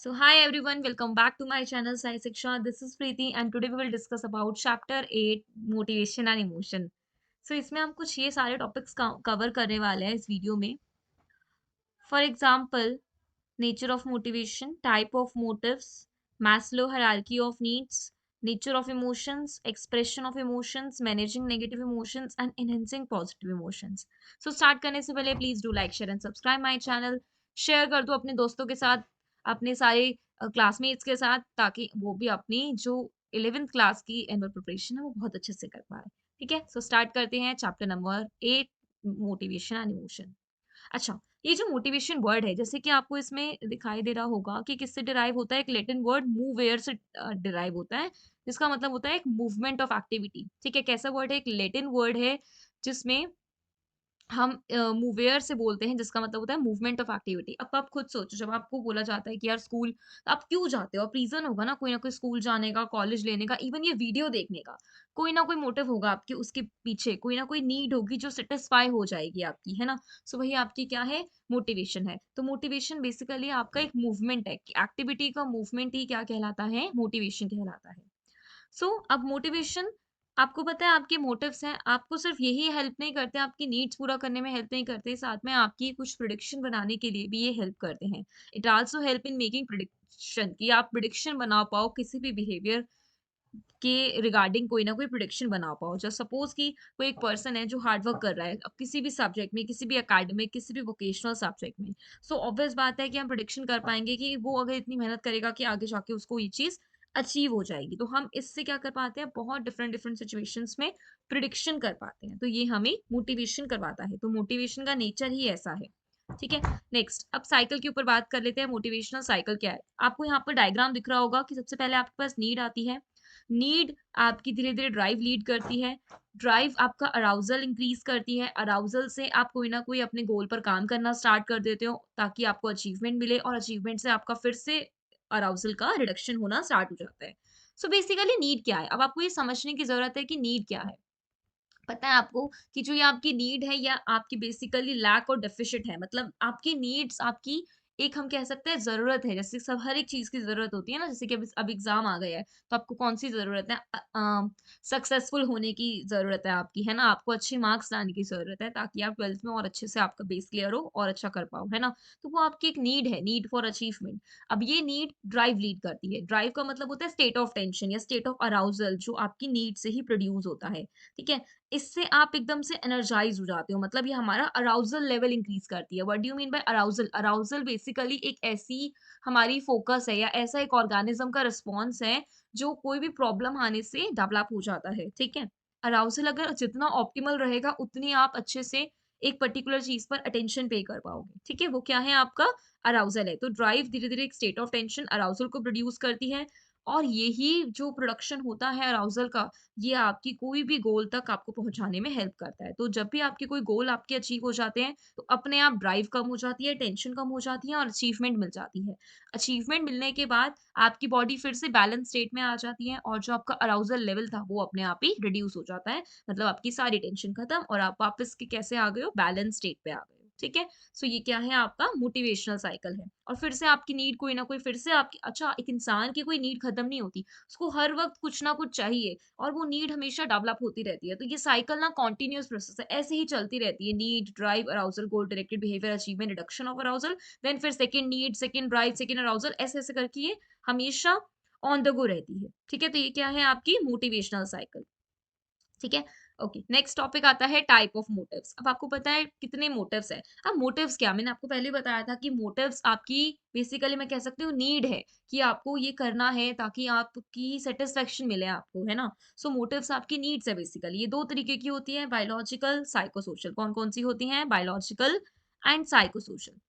So hi everyone, welcome back to my channel Sai Shiksha. This is Preeti and today we will discuss about chapter 8 motivation and emotion. So इसमें हम कुछ ये सारे topics cover करने वाले हैं इस वीडियो में. For example, nature of motivation, type of motives, Maslow hierarchy of needs, nature of emotions, expression of emotions, managing negative emotions and enhancing positive emotions. So start करने से पहले please do like, share and subscribe my channel. Share कर दो अपने दोस्तों के साथ, अपने सारे क्लासमेट्स के साथ ताकि वो भी अपनी जो 11th क्लास की एनुअल प्रिपरेशन है वो बहुत अच्छे से कर पाए. ठीक है, सो स्टार्ट करते हैं chapter number 8 motivation and emotion. अच्छा, ये जो मोटिवेशन वर्ड है जैसे कि आपको इसमें दिखाई दे रहा होगा कि किससे डिराइव होता है. एक लैटिन वर्ड मूवेयर से डिराइव होता है जिसका मतलब होता है एक मूवमेंट ऑफ एक्टिविटी. ठीक है, कैसा वर्ड है? एक लैटिन वर्ड है जिसमें हम मूवेयर से बोलते हैं जिसका मतलब होता है मूवमेंट ऑफ एक्टिविटी. अब आप खुद सोचो, जब आपको बोला जाता है कि यार स्कूल आप क्यों जाते हो, अब रीजन होगा ना कोई स्कूल जाने का, कॉलेज लेने का, इवन ये वीडियो देखने का. कोई ना कोई मोटिव होगा आपके, उसके पीछे कोई ना कोई नीड होगी जो सेटिस्फाई हो जाएगी आपकी, है ना. सो वही आपकी क्या है? मोटिवेशन है. तो मोटिवेशन बेसिकली आपका एक मूवमेंट है. एक्टिविटी का मूवमेंट ही क्या कहलाता है? मोटिवेशन कहलाता है. अब मोटिवेशन, आपको पता है आपके मोटिव्स हैं, आपको सिर्फ यही हेल्प नहीं करते, आपकी नीड्स पूरा करने में हेल्प नहीं करते, साथ में आपकी कुछ प्रिडिक्शन बनाने के लिए भी ये हेल्प करते हैं. It also help in making prediction, कि आप प्रिडिक्शन बना पाओ किसी भी बिहेवियर के रिगार्डिंग, कोई ना कोई प्रिडिक्शन बना पाओ. जस्ट सपोज कि कोई एक पर्सन है जो हार्ड वर्क कर रहा है अब किसी भी सब्जेक्ट में, किसी भी एकेडमिक, किसी भी वोकेशनल सब्जेक्ट में. ऑब्वियस बात है कि हम प्रिडिक्शन कर पाएंगे कि वो अगर इतनी मेहनत करेगा कि आगे जाके उसको ये चीज अचीव हो जाएगी. तो हम इससे क्या कर पाते हैं? बहुत डिफरेंट डिफरेंट सिचुएशंस में प्रिडिक्शन कर पाते हैं. तो ये हमें मोटिवेशन करवाता है. तो मोटिवेशन का नेचर ही ऐसा है. ठीक है, नेक्स्ट अब साइकिल के ऊपर बात कर लेते हैं. मोटिवेशनल साइकिल क्या है? आपको यहाँ पर डायग्राम दिख रहा होगा कि सबसे पहले आपके पास नीड आती है. नीड आपकी धीरे धीरे ड्राइव लीड करती है. ड्राइव आपका अराउजल इंक्रीज करती है. अराउजल से आप कोई ना कोई अपने गोल पर काम करना स्टार्ट कर देते हो ताकि आपको अचीवमेंट मिले, और अचीवमेंट से आपका फिर से अराउजल का रिडक्शन होना स्टार्ट हो जाता है. बेसिकली नीड क्या है? अब आपको ये समझने की जरूरत है कि नीड क्या है. पता है आपको कि जो ये आपकी नीड है या आपकी बेसिकली लैक और डेफिशिट है, मतलब आपकी नीड्स आपकी एक हम कह सकते हैं ज़रूरत है. जैसे सब हर एक चीज़ की ज़रूरत होती है ना, जैसे कि अब एग्ज़ाम आ गया है, तो आपको कौन-सी ज़रूरत है? सक्सेसफुल होने की ज़रूरत है आपकी, है ना? आपको अच्छे मार्क्स लाने की ज़रूरत है ताकि आप 12th में और अच्छे से आपका बेस क्लियर हो और अच्छा कर पाओ, है ना? तो वो आपकी एक नीड है, नीड फॉर अचीवमेंट. अब ये नीड ड्राइव लीड करती है. ड्राइव का मतलब होता है स्टेट ऑफ टेंशन या स्टेट ऑफ अराउजल जो आपकी नीड से ही प्रोड्यूस होता है. ठीक है? इससे आप एकदम से एनर्जाइज़ हो जाते हो, मतलब ये हमारा अराउज़ल लेवल इंक्रीज़ करती है. What do you mean by arousal? Arousal basically एक ऐसी हमारी फ़ोकस है या ऐसा एक ऑर्गेनिज़्म का रिस्पॉन्स है जो कोई भी प्रॉब्लम आने से डेवलप हो जाता है, ठीक है? अराउज़ल अगर जितना ऑप्टिमल रहेगा उतनी आप अच्छे से एक पर्टिकुलर चीज़ पर अटेंशन पे कर पाओगे, ठीक है? वो क्या है? आपका अराउज़ल है. तो ड्राइव धीरे-धीरे एक स्टेट ऑफ टेंशन अराउज़ल को प्रोड्यूस करती है, और यही जो प्रोडक्शन होता है अराउज़ल का, ये आपकी कोई भी गोल तक आपको पहुँचाने में हेल्प करता है. तो जब भी आपके कोई गोल आपके अचीव हो जाते हैं, तो अपने आप ड्राइव कम हो जाती है, टेंशन कम हो जाती है और अचीवमेंट मिल जाती है. अचीवमेंट मिलने के बाद आपकी बॉडी फिर से बैलेंस स्टेट में आ जाती है और जो आपका अराउज़ल लेवल था, वो अपने आप ही रिड्यूस हो जाता है. मतलब आपकी सारी टेंशन खत्म और आप वापस के कैसे आ गए हो? बैलेंस स्टेट पे आ गए हो. ठीक है? ये क्या है? आपका मोटिवेशनल साइकिल है. और फिर से आपकी नीड कोई ना कोई फिर से आपकी, अच्छा, एक इंसान की कोई नीड खत्म नहीं होती. उसको हर वक़्त कुछ ना कुछ चाहिए और वो नीड हमेशा डेवलप होती रहती है. तो ये साइकिल ना कंटीन्यूअस प्रोसेस है, ऐसे ही चलती रहती है. Need, drive, arousal, goal directed behaviour, achievement, reduction of arousal, then फिर second need, second drive, second arousal, ऐसे-ऐसे करके ये हमेशा ऑन द गो रहती है. ठीक है? तो ये क्या है? आपकी मोटिवेशनल साइकिल. ठीक है? ओके, नेक्स्ट टॉपिक आता है टाइप ऑफ मोटिव्स. अब आपको पता है कितने मोटिव्स हैं. अब मोटिव्स क्या? मैंने आपको पहले ही बताया था कि मोटिव्स आपकी बेसिकली मैं कह सकती हूँ नीड है, कि आपको ये करना है ताकि आपकी सैटिस्फैक्शन मिले आपको, है ना? मोटिव्स आपकी नीड्स है बेसिकली. ये 2 तरीके की होती है, बायोलॉजिकल, साइको सोशल. कौन-कौन सी होती हैं? Biological and psycho social.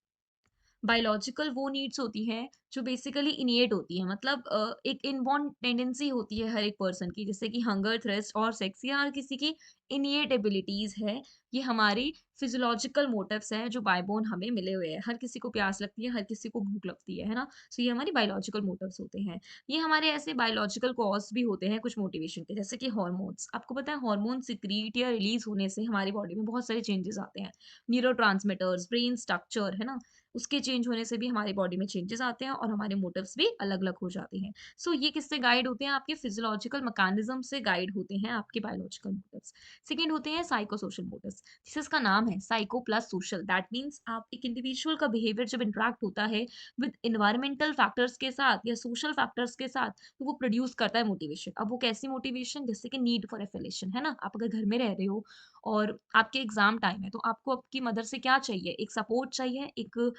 Biological वो नीड्स होती हैं जो बेसिकली इनिएट होती है, मतलब एक इनबॉर्न टेंडेंसी होती है हर एक पर्सन की, जैसे कि हंगर, थ्रस्ट और सेक्स, या हर किसी की इनिएट एबिलिटीज है. ये हमारी फिजियोलॉजिकल मोटिव्स हैं जो बायबोन हमें मिले हुए हैं. हर किसी को प्यास लगती है, हर किसी को भूख लगती है ना? ये हमारी बायोलॉजिकल मोटिव्स होते हैं. ये हमारे ऐसे बायोलॉजिकल कॉज भी होते हैं कुछ मोटिवेशन के, जैसे कि हॉर्मोन्स. आपको पता है हॉर्मोन सिक्रीट या रिलीज होने से हमारी बॉडी में बहुत सारे चेंजेस आते हैं. न्यूरो, ब्रेन स्ट्रक्चर, है ना? उसके चेंज होने से भी हमारी बॉडी में चेंजेस आते हैं और हमारे मोटिव्स भी अलग-अलग हो जाते हैं। सो ये किससे गाइड होते हैं? आपके फिजियोलॉजिकल मैकेनिज्म से गाइड होते हैं आपके बायोलॉजिकल मोटिव्स। सेकंड होते हैं साइको सोशल मोटिव्स। जैसे इसका नाम है psycho plus social, that means आप एक इंडिविजुअल का बिहेवियर जब इंटरैक्ट होता है विद एनवायरमेंटल फैक्टर्स के साथ या सोशल फैक्टर्स के साथ, तो वो प्रोड्यूस करता है मोटिवेशन। अब वो कैसी मोटिवेशन? जैसे कि नीड फॉर एफिलिएशन, है ना? आप अगर घर में रह रहे हो और आपके एग्जाम टाइम है, तो आपको आपकी मदर से क्या चाहिए? एक सपोर्ट चाहिए, एक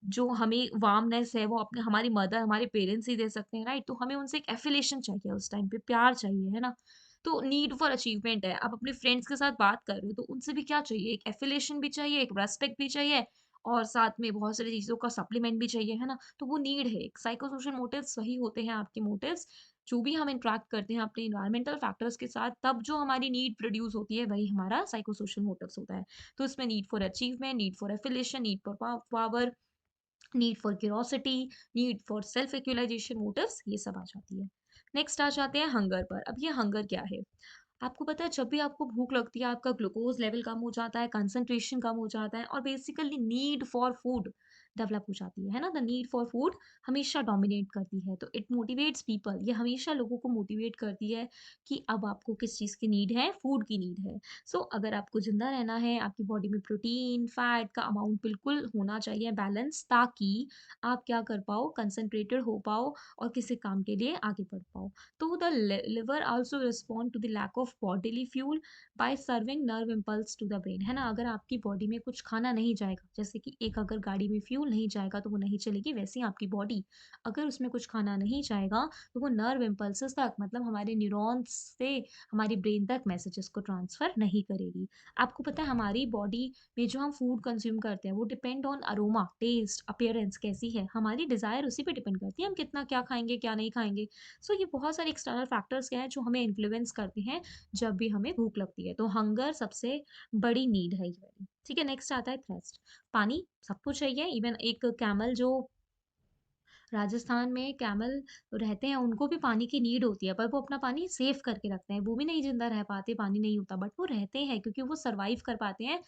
जो हमें वार्मनेस है वो अपने हमारी मदर, हमारे पेरेंट्स ही दे सकते हैं, राइट? तो हमें उनसे एक एफिलिएशन चाहिए उस टाइम पे, प्यार चाहिए, है ना? तो नीड फॉर अचीवमेंट है। आप अपने फ्रेंड्स के साथ बात कर रहे हो, तो उनसे भी क्या चाहिए? एक एफिलिएशन भी चाहिए, एक रिस्पेक्ट भी चाहिए और साथ में बहुत सारी चीज़ों का सप्लीमेंट भी चाहिए, है ना? तो वो नीड है। एक साइको सोशल मोटिव्स वही होते हैं आपके मोटिव्स, जो भी हम इंटरैक्ट करते हैं अपने एनवायरमेंटल फैक्टर्स के साथ, तब जो हमारी नीड प्रोड्यूस होती है, वही हमारा साइको सोशल मोटिव्स होता है। तो इसमें need for achievement, need for affiliation, need for power, need for curiosity, need for self actualization motives, ये सब आ जाती है। नेक्स्ट आ जाते हैं हंगर पर। अब ये हंगर क्या है? आपको पता है जब भी आपको भूख लगती है, आपका ग्लूकोज लेवल कम हो जाता है, कंसंट्रेशन कम हो जाता है और basically need for food develop हो जाती है ना? द नीड फॉर फूड हमेशा डोमिनेट करती है, तो इट मोटिवेट्स पीपल। ये हमेशा लोगों को मोटिवेट करती है कि अब आपको किस चीज़ की नीड है? फूड की नीड है। सो अगर आपको जिंदा रहना है, आपकी बॉडी में प्रोटीन फैट का अमाउंट बिल्कुल होना चाहिए बैलेंस, ताकि आप क्या कर पाओ? कंसंट्रेटेड हो पाओ और किसी काम के लिए आगे बढ़ पाओ। तो the liver also respond to the lack of bodily fuel by serving nerve impulse to the brain, है ना? अगर आपकी बॉडी में कुछ खाना नहीं जाएगा, जैसे कि एक अगर गाड़ी में फ्यूल नहीं जाएगा तो वो नहीं चलेगी, वैसे ही आपकी बॉडी अगर उसमें कुछ खाना नहीं जाएगा तो वो नर्व इम्पल्सेस तक, मतलब हमारे न्यूरॉन्स से हमारी ब्रेन तक मैसेजेस को ट्रांसफर नहीं करेगी। आपको पता है हमारी बॉडी में जो हम फूड कंज्यूम करते हैं वो depend on aroma, taste, appearance कैसी है, हमारी डिजायर उसी पे डिपेंड करती है हम कितना क्या खाएंगे क्या नहीं खाएंगे। सो ये बहुत सारे एक्सटर्नल फैक्टर्स क्या हैं जो हमें इन्फ्लुएंस करते हैं जब भी हमें भूख लगती है। तो हंगर सबसे बड़ी नीड है ये वाली। ठीक है, नेक्स्ट आता है थ्रस्ट। पानी सबको चाहिए, इवन एक कैमल जो राजस्थान में कैमल रहते हैं उनको भी पानी की नीड होती है, पर वो अपना पानी सेव करके रखते हैं, वो भी नहीं जिंदा रह पाते, पानी नहीं होता, बट वो रहते हैं क्योंकि वो सरवाइव कर पाते हैं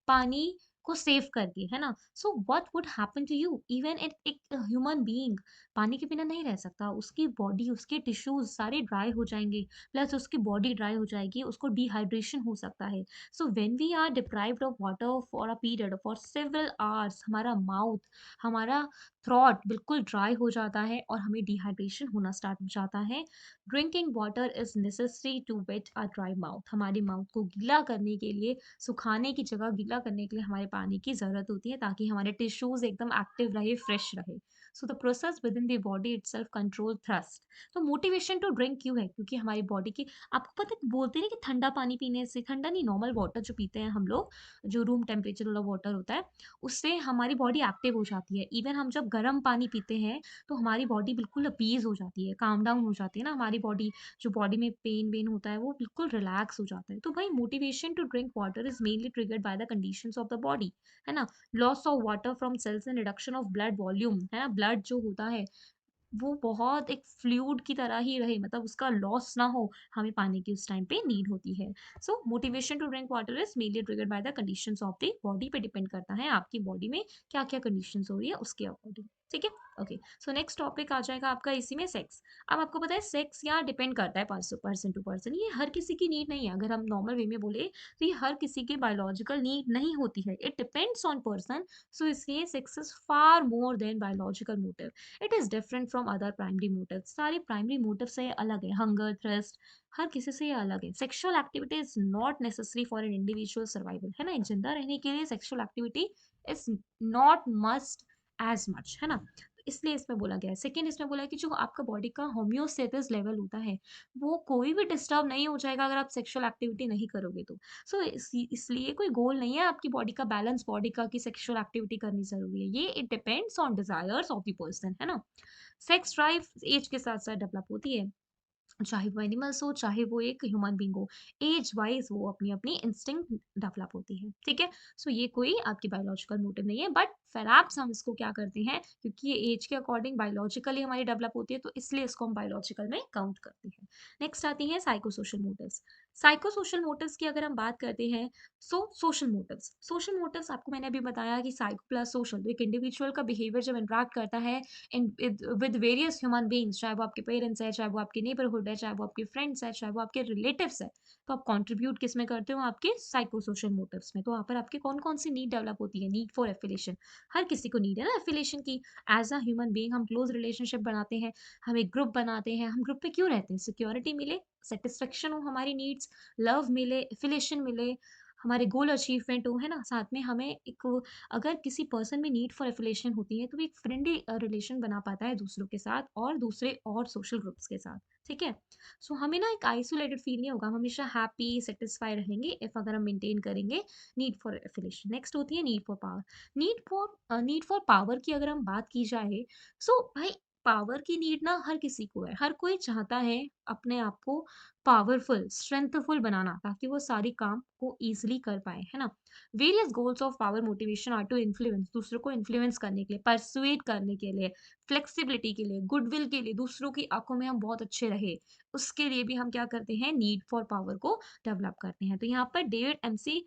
पानी को सेव करके, है ना? So what would happen to you? Even एक ह्यूमन बीइंग पानी के बिना नहीं रह सकता, उसकी बॉडी, उसके टिश्यूज सारे ड्राई हो जाएंगे, प्लस उसकी बॉडी ड्राई हो जाएगी, उसको डिहाइड्रेशन हो सकता है। So when we are deprived of water for a period for several hours, हमारा माउथ, हमारा थ्रॉट बिल्कुल ड्राई हो जाता है और हमें डिहाइड्रेशन होना स्टार्ट हो जाता है। Drinking water is necessary to wet a dry mouth, हमारी माउथ को गीला करने के लिए, सुखाने की जगह गीला करने के लिए हमारे पानी की ज़रूरत होती है, ताकि हमारे टिश्यूज एकदम एक्टिव रहे, फ्रेश रहे। So the process with in the body itself control thrust. तो मोटिवेशन टू ड्रिंक क्यों है? क्योंकि हमारी बॉडी की, आपको पता है बोलते हैं कि ठंडा पानी पीने से, ठंडा नहीं नॉर्मल वाटर जो पीते हैं हम लोग, जो रूम टेम्परेचर वाला वाटर होता है, उससे हमारी बॉडी एक्टिव हो जाती है। इवन हम जब गर्म पानी पीते हैं तो हमारी बॉडी बिल्कुल अपीज़ हो जाती है, काम डाउन हो जाती है ना हमारी बॉडी, जो बॉडी में पेन वेन होता है वो बिल्कुल रिलैक्स हो जाता है। तो भाई motivation to drink water is mainly triggered by the conditions of the body, है ना? Loss of water from cells and reduction of blood volume, है ना? ब्लड जो होता है वो बहुत एक फ्लूइड की तरह ही रहे, मतलब उसका लॉस ना हो, हमें पानी की उस टाइम पे नीड होती है। So motivation to drink water is mainly triggered by the conditions of the body, पे डिपेंड करता है आपकी बॉडी में क्या क्या कंडीशंस हो रही है उसके अकॉर्डिंग। ठीक है, ओके। सो नेक्स्ट टॉपिक आ जाएगा आपका इसी में सेक्स। अब आपको पता है सेक्स यहाँ डिपेंड करता है पर्सन टू पर्सन, ये हर किसी की नीड नहीं है। अगर हम नॉर्मल वे में बोले तो ये हर किसी की बायोलॉजिकल नीड नहीं होती है, इट डिपेंड्स ऑन पर्सन। सो इसलिए sex is far more than biological motive, it is different from other primary motive. सारे प्राइमरी मोटिव से अलग है, हंगर, थ्रस्ट, हर किसी से ये अलग है। Sexual activity is not necessary for an individual survival, है ना? एक जिंदा रहने के लिए sexual activity is not must as much, है ना? तो इसलिए इसमें बोला गया है। सेकेंड, इसमें बोला है कि जो आपका बॉडी का होम्योस्टेसिस लेवल होता है वो कोई भी डिस्टर्ब नहीं हो जाएगा अगर आप सेक्सुअल एक्टिविटी नहीं करोगे तो। सो इसलिए कोई गोल नहीं है आपकी बॉडी का, बैलेंस बॉडी का, कि सेक्सुअल एक्टिविटी करनी जरूरी है। ये it depends on desires of the person, है ना? सेक्स ड्राइव एज के साथ साथ डेवलप होती है, चाहे वो एनिमल्स हो चाहे वो एक ह्यूमन बीइंग हो, एज वाइज वो अपनी अपनी इंस्टिंक्ट डेवलप होती है। ठीक है, सो ये कोई आपकी बायोलॉजिकल मोटिव नहीं है, बट परहैप्स हम इसको क्या करते हैं, क्योंकि ये एज के अकॉर्डिंग बायोलॉजिकली हमारी डेवलप होती है, तो इसलिए इसको हम बायोलॉजिकल में काउंट करते हैं। नेक्स्ट आती हैं साइकोसोशल मोटिव्स। साइकोसोशल मोटिव्स की अगर हम बात करते हैं, सोशल मोटिव्स आपको मैंने अभी बताया कि साइको प्लस सोशल, तो एक इंडिविजुअल का बिहेवियर जब इंटरैक्ट करता है in with various human beings, चाहे वो आपके पेरेंट्स है, चाहे वो आपके नेबरहुड है, चाहे वो आपके फ्रेंड्स है, चाहे वो आपके रिलेटिव्स है, तो आप कंट्रीब्यूट किस में करते हो, आपके साइकोसोशल मोटिव्स में। तो वहाँ पर आपके कौन-कौन सी नीड डेवलप होती है, नीड फॉर एफिलिएशन। हर किसी को नीड है ना एफिलिएशन की। एज़ अ ह्यूमन बीइंग हम क्लोज़ रिलेशनशिप बनाते हैं, हम एक ग्रुप बनाते हैं, हम ग्रुप में क्यों रहते हैं? सिक्योरिटी मिले, सैटिस्फैक्शन हो हमारी नीड्स, लव मिले, एफिलिएशन मिले, हमारे गोल अचीवमेंट हो, है ना? साथ में हमें एक अगर किसी पर्सन में नीड फॉर एफिलिएशन होती है, तो वो एक फ्रेंडली रिलेशन बना पाता है दूसरों के साथ और दूसरे और सोशल ग्रुप्स के साथ, ठीक है? सो हमें ना एक आइसोलेटेड फील नहीं होगा, हम हमेशा हैप्पी, सैटिस्फाई रहेंगे इफ अगर हम मेंटेन करेंगे नीड फॉर एफिलिएशन। नेक्स्ट होती है need for power. Need for power की अगर हम बात की जाए, सो भाई पावर की नीड ना हर किसी को है। हर कोई चाहता है अपने आप को पावरफुल, स्ट्रेंथफुल बनाना, ताकि वो सारी काम को ईज़िली कर पाए, है ना? Various goals of power motivation are to influence, दूसरों को इन्फ्लुएंस करने के लिए, परसुएड करने के लिए, फ्लेक्सिबिलिटी के लिए, गुडविल के लिए, दूसरों की आँखों में हम बहुत अच्छे रहे, उसके लिए भी हम क्या करते हैं, नीड फॉर पावर को डेवलप करते हैं। तो यहाँ पर डेविड एमसी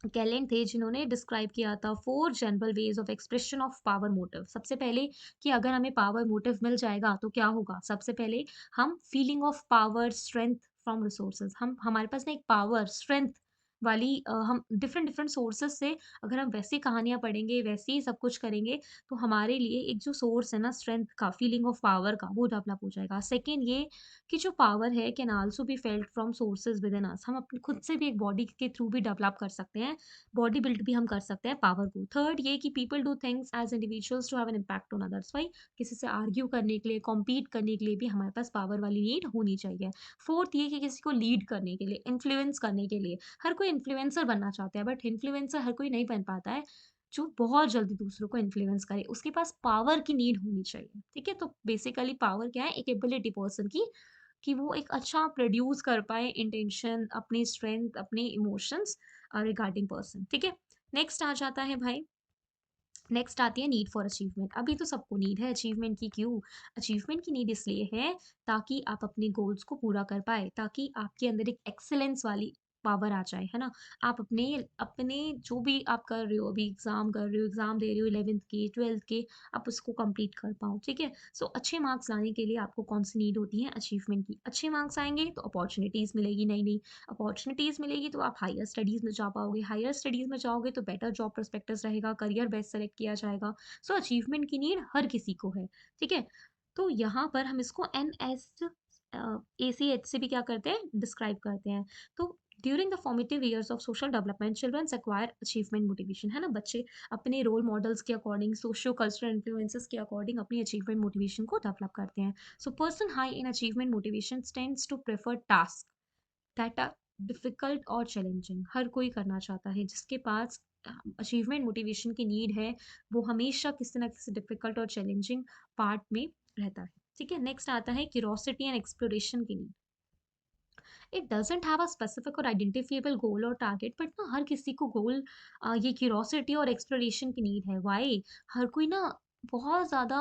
गैलेंट थे जिन्होंने डिस्क्राइब किया था 4 general ways of expression of power motive. सबसे पहले कि अगर हमें पावर मोटिव मिल जाएगा तो क्या होगा? सबसे पहले हम feeling of power, strength from resources, हम हमारे पास ना एक पावर, स्ट्रेंथ वाली हम डिफरेंट डिफरेंट सोर्सेज से अगर हम वैसी कहानियाँ पढ़ेंगे, वैसे ही सब कुछ करेंगे, तो हमारे लिए एक जो सोर्स है ना स्ट्रेंथ का, फीलिंग ऑफ पावर का, वो डेवलप हो जाएगा। सेकेंड ये कि जो पावर है can also be felt from sources within us, हम अपने खुद से भी एक बॉडी के थ्रू भी डेवलप कर सकते हैं, बॉडी बिल्ड भी हम कर सकते हैं पावर को। थर्ड ये कि people do things as individuals to have an impact on others, भाई किसी से आर्ग्यू करने के लिए, कॉम्पीट करने के लिए भी हमारे पास पावर वाली नीड होनी चाहिए। फोर्थ ये कि किसी को लीड करने के लिए, इन्फ्लुएंस करने के लिए, हर कोई इन्फ्लुएंसर बनना चाहता है, बट इन्फ्लुएंसर हर कोई नहीं बन पाता है जो बहुत जल्दी दूसरों को इन्फ्लुएंस करे, उसके पास पावर की नीड होनी चाहिए, ठीक है? तो बेसिकली पावर क्या है, एक एबिलिटी पर्सन की, कि वो एक अच्छा प्रोड्यूस कर पाए इंटेंशन, अपनी स्ट्रेंथ, अपने इमोशंस रिगार्डिंग पर्सन, ठीक है? नेक्स्ट आ जाता है भाई, नेक्स्ट आती है नीड फॉर अचीवमेंट। अभी तो सबको नीड है अचीवमेंट की, क्यों? अचीवमेंट की नीड इसलिए है ताकि आप अपने गोल्स को पूरा कर पाए, ताकि आपके अंदर एक एक्सीलेंस वाली पावर आ जाए, है ना? आप अपने अपने जो भी आप कर रहे हो, अभी एग्ज़ाम कर रहे हो, एग्ज़ाम दे रहे हो 11th के, 12th के, आप उसको कंप्लीट कर पाओ, ठीक है? सो अच्छे मार्क्स लाने के लिए आपको कौन-सी नीड होती है? अचीवमेंट की। अच्छे मार्क्स आएँगे तो अपॉर्च्युनिटीज़ मिलेगी नई-नई, अपॉर्च्युनिटीज़ मिलेगी तो आप हायर स्टडीज़ में जा पाओगे, हायर स्टडीज़ में जाओगे तो बेटर जॉब प्रोस्पेक्टस रहेगा, करियर बेस्ट सेलेक्ट किया जाएगा। सो अचीवमेंट की नीड हर किसी को है, ठीक है? तो यहाँ पर हम इसको एनएस एसीएच से भी क्या करते हैं, डिस्क्राइब करते हैं। तो during the formative years of social development childrens acquire achievement motivation, है ना? बच्चे अपने रोल मॉडल्स के अकॉर्डिंग, सोशियो कल्चरल इन्फ्लुएंसेस के अकॉर्डिंग अपनी अचीवमेंट मोटिवेशन को डेवलप करते हैं। So person high in achievement motivation tends to prefer task that are difficult और चैलेंजिंग। हर कोई करना चाहता है, जिसके पास अचीवमेंट मोटिवेशन की नीड है, वो हमेशा किसी ना किसी डिफिकल्ट और चैलेंजिंग पार्ट में रहता है, ठीक है? नेक्स्ट आता है क्यूरोसिटी एंड एक्सप्लोरेशन की need. It doesn't have a specific और आइडेंटिफिएबल गोल और टारगेट, बट ना हर किसी को गोल, ये क्यूरोसिटी और एक्सप्लोरेशन की नीड है। व्हाई? हर कोई ना बहुत ज़्यादा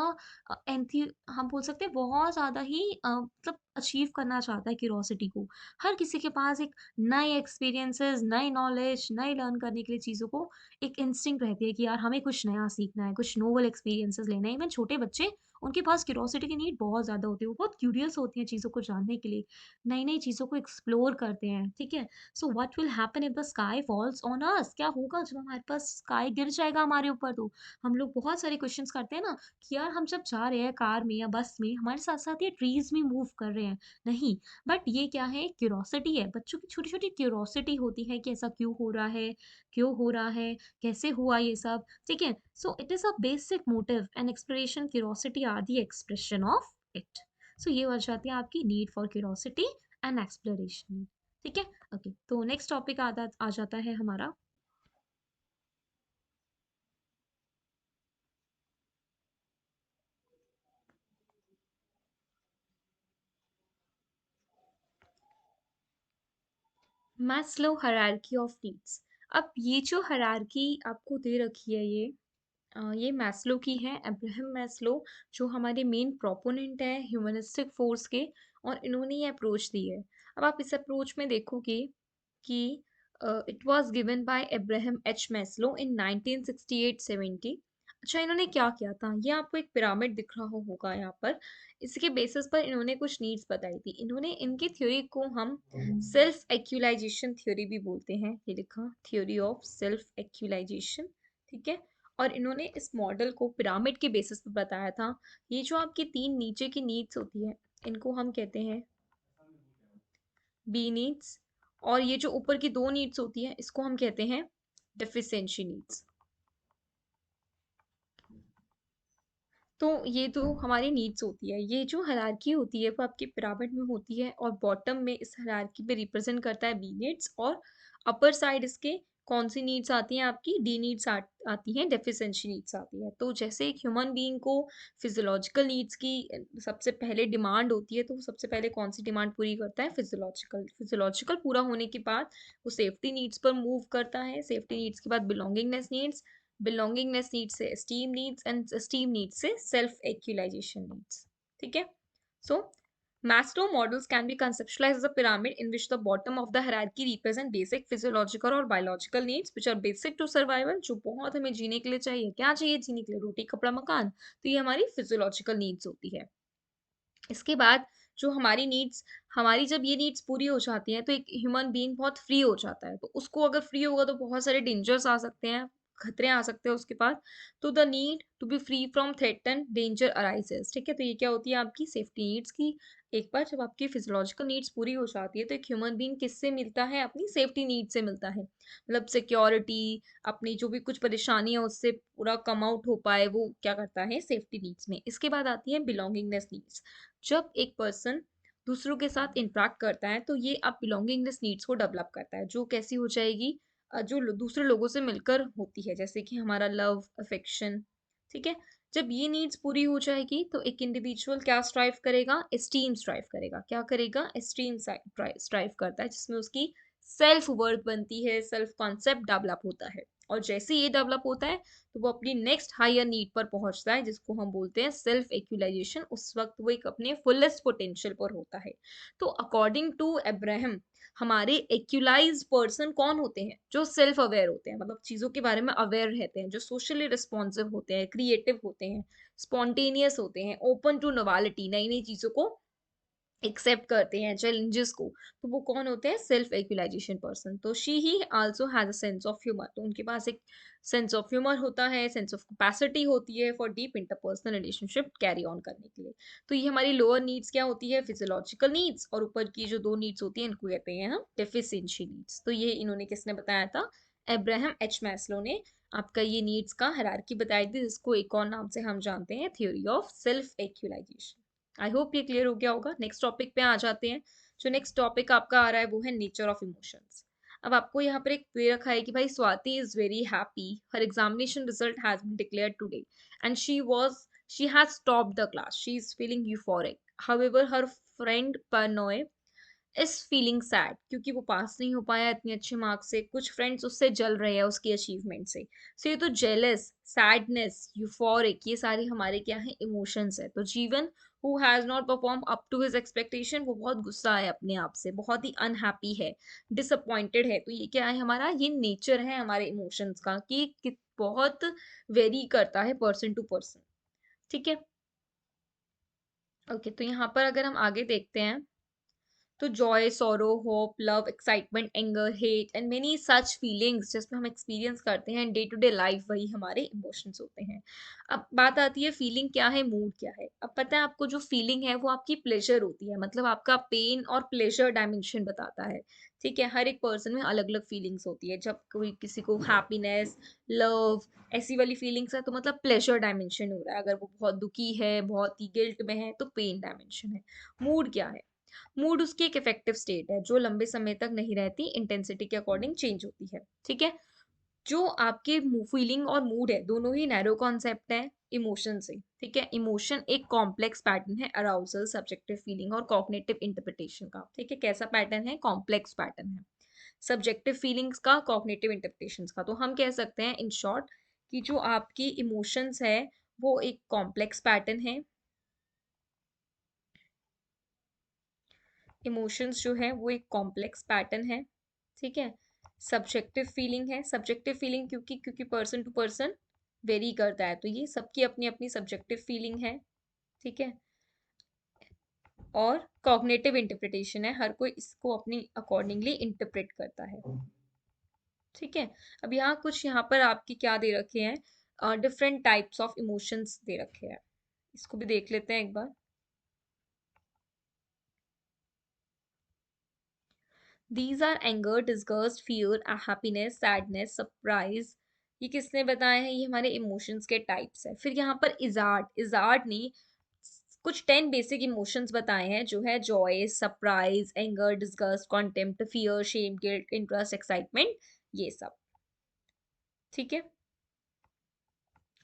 एंथी हम बोल सकते हैं बहुत ज़्यादा ही मतलब अचीव करना चाहता है क्यूरोसिटी को। हर किसी के पास एक नए एक्सपीरियंसेस, नई नॉलेज, नए लर्न करने के लिए चीज़ों को एक इंस्टिंक्ट रहती है कि यार हमें कुछ नया सीखना है, कुछ नोवेल एक्सपीरियंसेस लेना है। इवन छोटे बच्चे, उनके पास क्यूरोसिटी की नीड बहुत ज़्यादा होती है। वो बहुत क्यूरियस होती हैं चीज़ों को जानने के लिए, नई-नई चीज़ों को एक्सप्लोर करते हैं, ठीक है? So what will happen if the sky falls on us? क्या होगा जब हमारे पास स्काई गिर जाएगा हमारे ऊपर तो? हम लोग बहुत सारे क्वेश्चन्स करते हैं ना कि यार हम जब जा रहे हैं कार में या बस में, हमारे साथ-साथ ये ट्रीज़ भी मूव कर रहे हैं। नहीं, बट ये क्या है, क्यूरियोसिटी है। बच्चों की छोटी-छोटी क्यूरियोसिटी होती है कि ऐसा क्यों हो रहा है? क्यों हो रहा है? कैसे हुआ ये सब? ठीक है? So it is a basic motive and exploration, curiosity are the expression of it. So ये हो जाती है आपकी need for curiosity and exploration, ठीक है? ओके, तो नेक्स्ट टॉपिक आ जाता है हमारा मैस्लो हायरार्की ऑफ नीड्स। अब ये जो हायरार्की आपको दे रखी है, ये ये मैस्लो की है, अब्राहम मैस्लो, जो हमारे मेन प्रोपोनेंट है ह्यूमनिस्टिक फोर्स के, और इन्होंने ये अप्रोच दी है। अब आप इस अप्रोच में देखोगे कि it was given by Abraham H Maslow in 1968-70। अच्छा, इन्होंने क्या किया था, ये आपको एक पिरामिड दिख रहा होगा यहाँ पर। इसके बेसिस पर इन्होंने कुछ नीड्स बताई थी। इन्होंने इनकी थ्योरी को हम सेल्फ एक्चुलाइजेशन थ्योरी भी बोलते हैं। ये लिखा, थ्योरी ऑफ सेल्फ एक्चुलाइजेशन। ठीक है, और इन्होंने इस मॉडल को पिरामिड के बेसिस पर बताया था। ये जो आपकी तीन नीचे की नीड्स होती है, इनको हम कहते हैं बी नीड्स, और ये जो ऊपर की दो नीड्स होती है, इसको हम कहते हैं डेफिशिएंसी नीड्स। तो ये तो हमारी नीड्स होती है। ये जो हायरार्की होती है वो आपकी पिरामिड में होती है, और बॉटम में इस हायरार्की पे रिप्रेजेंट करता है बी नीड्स, और अपर साइड इसके कौन सी नीड्स आती हैं, आपकी डी नीड्स आती हैं, डेफिशिएंसी नीड्स आती है। तो जैसे एक ह्यूमन बीइंग को फिजियोलॉजिकल नीड्स की सबसे पहले डिमांड होती है, तो वो सबसे पहले कौन सी डिमांड पूरी करता है, फिजियोलॉजिकल। फिजियोलॉजिकल पूरा होने के बाद वो सेफ्टी नीड्स पर मूव करता है। सेफ्टी नीड्स के बाद बिलोंगिंगनेस नीड्स, belongingness needs से esteem needs, and esteem needs से self actualization needs। ठीक है, so Maslow models can be conceptualized as a pyramid in which the bottom of the hierarchy represent basic physiological और biological needs which are basic to survival, जो बहुत हमें जीने के लिए चाहिए। क्या चाहिए जीने के लिए, रोटी कपड़ा मकान, तो ये हमारी physiological needs होती है। इसके बाद जो हमारी नीड्स, हमारी जब ये नीड्स पूरी हो जाती हैं तो एक ह्यूमन बीइंग बहुत फ्री हो जाता है। तो उसको अगर फ्री होगा तो बहुत सारे डेंजर्स आ सकते हैं, खतरे आ सकते हैं उसके पास। तो the need to be free from threat and danger arises. ठीक है, तो ये क्या होती है आपकी सेफ्टी नीड्स की। एक बार जब आपकी फिजियोलॉजिकल नीड्स पूरी हो जाती है तो एक ह्यूमन बीइंग किससे मिलता है, अपनी सेफ्टी नीड से मिलता है। मतलब सिक्योरिटी, अपनी जो भी कुछ परेशानी है उससे पूरा कम आउट हो पाए, वो क्या करता है, सेफ्टी नीड्स में। इसके बाद आती है बिलोंगिंगनेस नीड्स। जब एक पर्सन दूसरों के साथ इंटरेक्ट करता है तो ये अब बिलोंगिंगनेस नीड्स को डेवलप करता है, जो कैसी हो जाएगी, जो दूसरे लोगों से मिलकर होती है, जैसे कि हमारा लव, अफेक्शन। ठीक है, जब ये नीड्स पूरी हो जाएगी तो एक इंडिविजुअल क्या स्ट्राइव करेगा, एस्टीम स्ट्राइव करेगा। क्या करेगा, एस्टीम स्ट्राइव करता है, जिसमें उसकी सेल्फ वर्थ बनती है, सेल्फ कॉन्सेप्ट डेवलप होता है। और जैसे ये डेवलप होता है तो वो अपनी नेक्स्ट हायर नीड पर पहुंचता है, जिसको हम बोलते हैं सेल्फ एक्चुलाइजेशन। उस वक्त वो एक अपने फुलेस्ट पोटेंशियल पर होता है। तो अकॉर्डिंग टू अब्राहम, हमारे एक्चुलाइज पर्सन कौन होते हैं, जो सेल्फ अवेयर होते हैं, मतलब चीजों के बारे में अवेयर रहते हैं, जो सोशली रिस्पॉन्सिव होते हैं, क्रिएटिव होते हैं, स्पॉन्टेनियस होते हैं, ओपन टू नोवालिटी, नई नई चीजों को एक्सेप्ट करते हैं, चैलेंजेस को। तो वो कौन होते हैं, सेल्फ एक्चुलाइजेशन पर्सन। तो she he also has a sense of humour. तो उनके पास एक सेंस ऑफ ह्यूमर होता है, सेंस ऑफ कैपेसिटी होती है for deep interpersonal relationship carry on करने के लिए। तो ये हमारी लोअर नीड्स क्या होती है, फिजियोलॉजिकल नीड्स, और ऊपर की जो दो नीड्स होती है इनको कहते हैं हम डेफिशिएंसी नीड्स। तो ये इन्होंने किसने बताया था, अब्राहम एच मैस्लो ने आपका ये नीड्स का हायरार्की बताई थी, जिसको एक और नाम से हम जानते हैं theory of self actualisation. I hope ये क्लियर हो गया होगा। नेक्स्ट टॉपिक पे आ जाते हैं। जो नेक्स्ट टॉपिक आपका आ रहा है वो है नेचर ऑफ इमोशंस। अब आपको यहाँ पर एक पे रखा है कि भाई Swati is very happy, her examination result has been declared today and she has topped the class, she is feeling euphoric. However her friend Pranoy is feeling sad, क्योंकि वो पास नहीं हो पाया इतने अच्छे मार्क्स से। कुछ फ्रेंड्स उससे जल रहे हैं उसकी अचीवमेंट से। सो ये तो जेलस, सैडनेस, यूफोरिक, ये सारे हमारे क्या है, इमोशंस है। तो Jeevan who has not perform up to his expectation, वो बहुत गुस्सा है अपने आप से, बहुत ही अनहैप्पी है, डिसअपॉइंटेड है। तो ये क्या है हमारा, ये नेचर है हमारे इमोशंस का, कि बहुत वेरी करता है पर्सन टू पर्सन। ठीक है, ओके। तो यहाँ पर अगर हम आगे देखते हैं तो Joy, sorrow, hope, love, excitement, anger, hate and many such feelings जिसमें हम एक्सपीरियंस करते हैं डे टू डे लाइफ, वही हमारे इमोशंस होते हैं। अब बात आती है फीलिंग क्या है, मूड क्या है। अब पता है आपको, जो फीलिंग है वो आपकी प्लेजर होती है, मतलब आपका पेन और प्लेजर डायमेंशन बताता है। ठीक है, हर एक पर्सन में अलग अलग फीलिंग्स होती है। जब कोई किसी को हैप्पीनेस, लव, ऐसी वाली फीलिंग्स है तो मतलब प्लेजर डायमेंशन हो रहा है। अगर वो बहुत दुखी है, बहुत ही गिल्ट में है, तो पेन डायमेंशन है। मूड क्या है, मूड उसकी एक इफेक्टिव स्टेट है जो लंबे समय तक नहीं रहती, इंटेंसिटी के अकॉर्डिंग चेंज होती है। ठीक है, जो आपके फीलिंग और मूड है दोनों ही नैरो कॉन्सेप्ट है इमोशन से। ठीक है, इमोशन एक कॉम्प्लेक्स पैटर्न है अराउजल, सब्जेक्टिव फीलिंग और कॉग्निटिव इंटरप्रिटेशन का। ठीक है, कैसा पैटर्न है, कॉम्प्लेक्स पैटर्न है सब्जेक्टिव फीलिंग्स का, कॉग्निटिव इंटरप्रिटेशंस का। तो हम कह सकते हैं इन शॉर्ट कि जो आपकी इमोशंस है वो एक कॉम्प्लेक्स पैटर्न है। इमोशंस जो है वो एक कॉम्प्लेक्स पैटर्न है, ठीक है। सब्जेक्टिव फीलिंग है, सब्जेक्टिव फीलिंग क्योंकि क्योंकि पर्सन टू पर्सन वेरी करता है, तो ये सबकी अपनी अपनी सब्जेक्टिव फीलिंग है, ठीक है। और कॉग्निटिव इंटरप्रिटेशन है, हर कोई इसको अपनी अकॉर्डिंगली इंटरप्रेट करता है, ठीक है। अब यहाँ पर आपके क्या दे रखे हैं, डिफरेंट टाइप्स ऑफ इमोशंस दे रखे हैं, इसको भी देख लेते हैं एक बार। These are anger, disgust, fear, happiness, sadness, surprise। ये किसने बताया है? ये हमारे इमोशंस के टाइप्स है। फिर यहाँ पर इजार्ड ने कुछ 10 बेसिक इमोशंस बताए हैं, जो है joy, surprise, anger, disgust, contempt, fear, shame, guilt, interest, excitement, ये सब, ठीक है।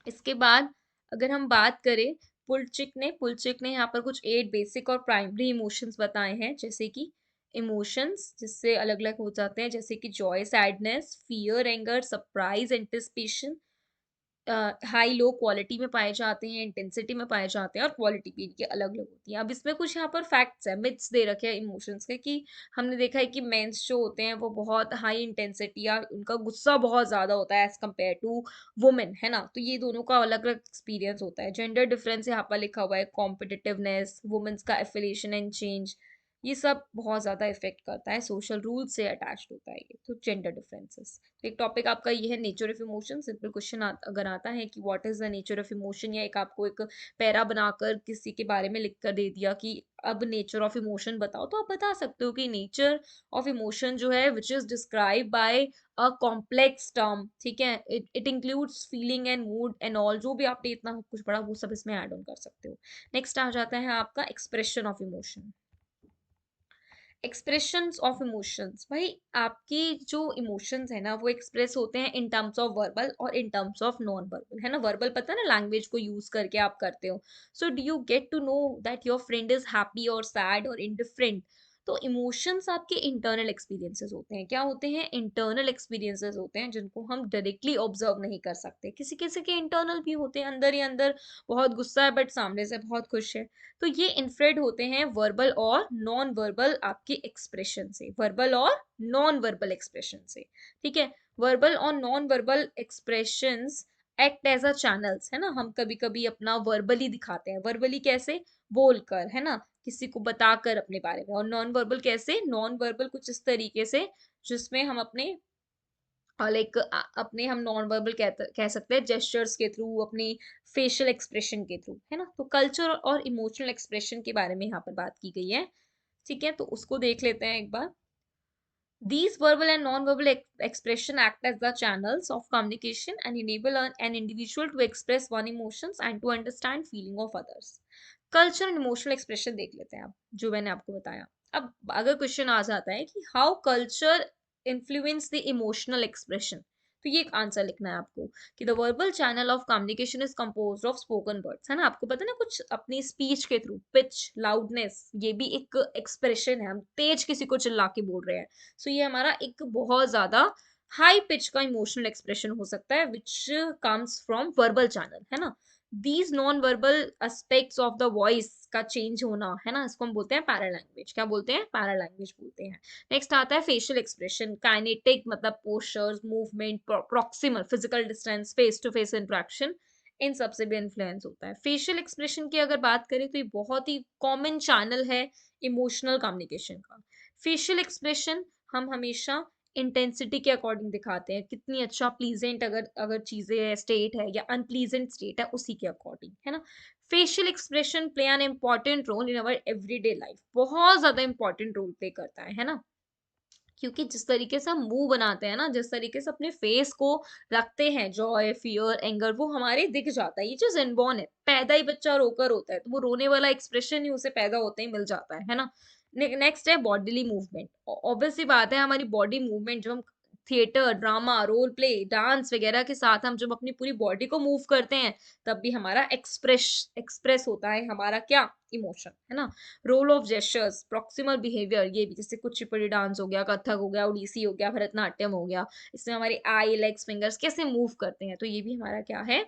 इसके बाद अगर हम बात करें, पुलचिक ने यहाँ पर कुछ 8 बेसिक और प्राइमरी इमोशंस बताए हैं, जैसे कि इमोशंस जिससे अलग अलग हो जाते हैं, जैसे कि Joy, sadness, fear, anger, surprise, anticipation, high low quality में पाए जाते हैं, इंटेंसिटी में पाए जाते हैं, और क्वालिटी भी इनकी अलग अलग होती है। अब इसमें कुछ यहाँ पर फैक्ट्स है, मिथ्स दे रखे हैं इमोशंस के, कि हमने देखा है कि मेंस जो होते हैं वो बहुत हाई इंटेंसिटी या उनका गुस्सा बहुत ज्यादा होता है एज कम्पेयर टू वुमेन, है ना। तो ये दोनों का अलग अलग एक्सपीरियंस होता है। जेंडर डिफरेंस यहाँ पर लिखा हुआ है, कॉम्पिटिटिवनेस, वुमेन्स का एफिलिएशन एंड चेंज, ये सब बहुत ज्यादा इफेक्ट करता है, सोशल रूल से अटैच्ड होता है ये, तो जेंडर डिफरेंसेस। तो एक टॉपिक आपका ये है nature of emotion. Simple question अगर आता है कि what is the nature of emotion, या एक आपको एक पैरा बनाकर किसी के बारे में लिख कर दे दिया कि अब नेचर ऑफ इमोशन बताओ, तो आप बता सकते हो कि नेचर ऑफ इमोशन जो है which is describe by a complex term, ठीक है। It includes feeling and mood and all, जो भी आपने इतना कुछ पढ़ा वो सब इसमें ऐड ऑन कर सकते हो। नेक्स्ट आ जाता है आपका expression of emotion. Expressions of emotions, भाई आपकी जो इमोशंस है ना वो एक्सप्रेस होते हैं इन टर्म्स ऑफ वर्बल और in terms of non verbal, है ना। वर्बल पता है ना, लैंग्वेज को यूज करके आप करते हो। So do you get to know that your friend is happy और सैड और इंडिफरेंट। तो इमोशंस आपके इंटरनल एक्सपीरियंसेस होते हैं। क्या होते हैं? इंटरनल एक्सपीरियंसेस होते हैं, जिनको हम डायरेक्टली ऑब्जर्व नहीं कर सकते। किसी किसी के इंटरनल भी होते हैं, अंदर ही अंदर बहुत गुस्सा है बट सामने से बहुत खुश है। तो ये इन्फ्रेड होते हैं वर्बल और नॉन वर्बल आपके एक्सप्रेशन से, वर्बल और नॉन वर्बल एक्सप्रेशन से, ठीक है। वर्बल और non verbal expressions act as a channels, है ना। हम कभी कभी अपना वर्बली दिखाते हैं, वर्बली कैसे? बोलकर, है ना, किसी को बताकर अपने बारे में। और नॉन वर्बल कैसे? नॉन वर्बल कुछ इस तरीके से जिसमें हम अपने लाइक अपने हम नॉन वर्बल कह सकते हैं जेस्चर्स के थ्रू, अपनी फेशियल एक्सप्रेशन के थ्रू, है ना। तो कल्चर और इमोशनल एक्सप्रेशन के बारे में यहाँ पर बात की गई है, ठीक है। तो उसको देख लेते हैं एक बार। These verbal and non-verbal expression act as the channels of communication and enable an individual to express one emotions and to understand feeling of others. Culture and emotional expression देख लेते हैं आप, जो मैंने आपको बताया। अब अगर क्वेश्चन आ जाता है कि how culture influence the emotional expression, तो ये एक आंसर लिखना है आपको कि the verbal channel of communication is composed of spoken words, है ना। आपको पता है ना, कुछ अपनी स्पीच के थ्रू, पिच, लाउडनेस, ये भी एक एक्सप्रेशन है, हम तेज किसी को चिल्ला के बोल रहे हैं। सो ये हमारा एक बहुत ज्यादा हाई पिच का इमोशनल एक्सप्रेशन हो सकता है which comes from verbal channel, है ना। These non verbal aspects of the voice का चेंज होना, है ना, इसको हम बोलते हैं पैरा लैंग्वेज। क्या बोलते हैं? पैरा लैंग्वेज बोलते हैं। नेक्स्ट आता है फेशियल एक्सप्रेशन, काइनेटिक मतलब postures, movement, proximal physical distance, face to face interaction, इन सब से भी इन्फ्लुएंस होता है। फेशियल एक्सप्रेशन की अगर बात करें तो ये बहुत ही कॉमन चैनल है इमोशनल कम्युनिकेशन का। फेशियल एक्सप्रेशन हम हमेशा इंटेंसिटी के अकॉर्डिंग दिखाते हैं, कितनी अच्छा प्लीजेंट अगर अगर चीजें स्टेट है या अनप्लीजेंट स्टेट है, उसी के अकॉर्डिंग, है ना। Facial expression play an important role in our everyday life, बहुत ज्यादा इंपॉर्टेंट रोल प्ले करता है ना। क्योंकि जिस तरीके से हम मुंह बनाते हैं ना, जिस तरीके से अपने फेस को रखते हैं, जॉय, फियर, एंगर, वो हमारे दिख जाता है। ये चीज इनबॉर्न है, पैदा ही बच्चा रोकर होता है तो वो रोने वाला एक्सप्रेशन ही उसे पैदा होते ही मिल जाता है ना। नेक्स्ट है बॉडीली मूवमेंट। ऑब्वियसली बात है, हमारी बॉडी मूवमेंट जब हम theatre, drama, role play, dance वगैरह के साथ हम जब अपनी पूरी बॉडी को मूव करते हैं, तब भी हमारा एक्सप्रेस होता है हमारा क्या? इमोशन, है ना? Role of gestures, proximal behaviour, ये भी जैसे कुचिपुड़ी डांस हो गया, कथक हो गया, ओडिसी हो गया, भरतनाट्यम हो गया, इसमें हमारे आई, लेग्स, फिंगर्स कैसे मूव करते हैं, तो ये भी हमारा क्या है?